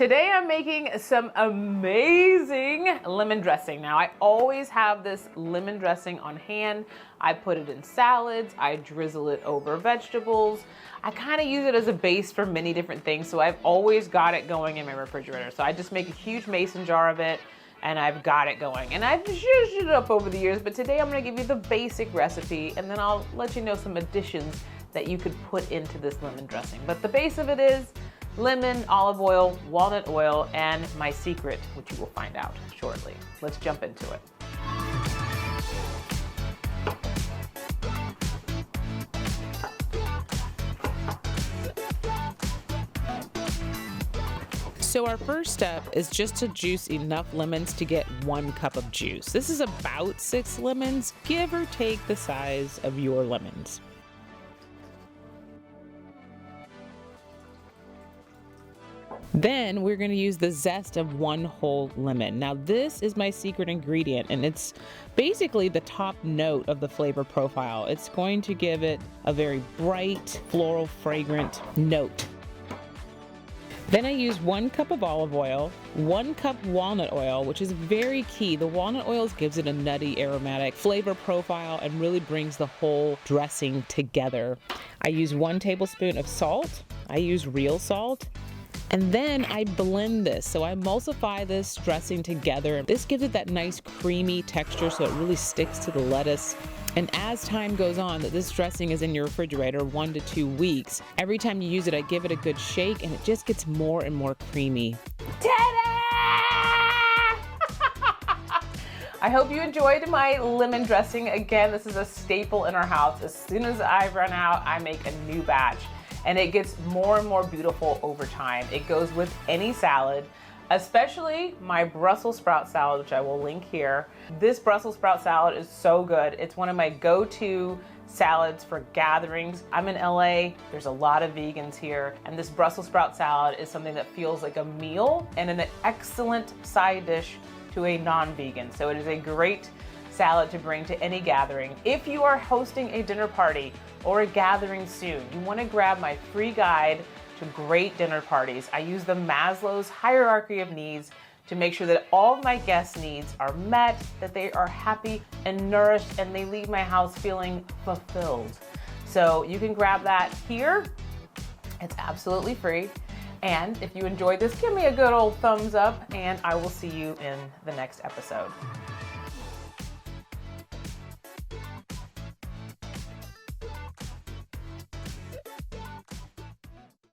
Today I'm making some amazing lemon dressing. Now I always have this lemon dressing on hand. I put it in salads, I drizzle it over vegetables. I kind of use it as a base for many different things, so I've always got it going in my refrigerator. So I just make a huge mason jar of it and I've got it going. And I've zhuzhed it up over the years, but today I'm gonna give you the basic recipe and then I'll let you know some additions that you could put into this lemon dressing. But the base of it is lemon, olive oil, walnut oil, and my secret, which you will find out shortly. Let's jump into it. So our first step is just to juice enough lemons to get 1 cup of juice. This is about 6 lemons, give or take the size of your lemons. Then we're going to use the zest of 1 whole lemon. Now this is my secret ingredient and it's basically the top note of the flavor profile. It's going to give it a very bright, floral, fragrant note. Then I use 1 cup of olive oil, 1 cup walnut oil, which is very key. The walnut oil gives it a nutty, aromatic flavor profile and really brings the whole dressing together. I use 1 tablespoon of salt. I use real salt. And then I blend this. So I emulsify this dressing together. This gives it that nice creamy texture so it really sticks to the lettuce. And as time goes on, that this dressing is in your refrigerator 1 to 2 weeks, every time you use it, I give it a good shake and it just gets more and more creamy. Ta-da! I hope you enjoyed my lemon dressing. Again, this is a staple in our house. As soon as I run out, I make a new batch. And it gets more and more beautiful over time. It goes with any salad, especially my Brussels sprout salad, which I will link here. This Brussels sprout salad is so good. It's one of my go-to salads for gatherings. I'm in LA, there's a lot of vegans here, and this Brussels sprout salad is something that feels like a meal and an excellent side dish to a non-vegan. So it is a great salad to bring to any gathering. If you are hosting a dinner party or a gathering soon, you want to grab my free guide to great dinner parties. I use the Maslow's hierarchy of needs to make sure that all of my guests' needs are met, that they are happy and nourished, and they leave my house feeling fulfilled. So you can grab that here. It's absolutely free. And if you enjoyed this, give me a good old thumbs up, and I will see you in the next episode.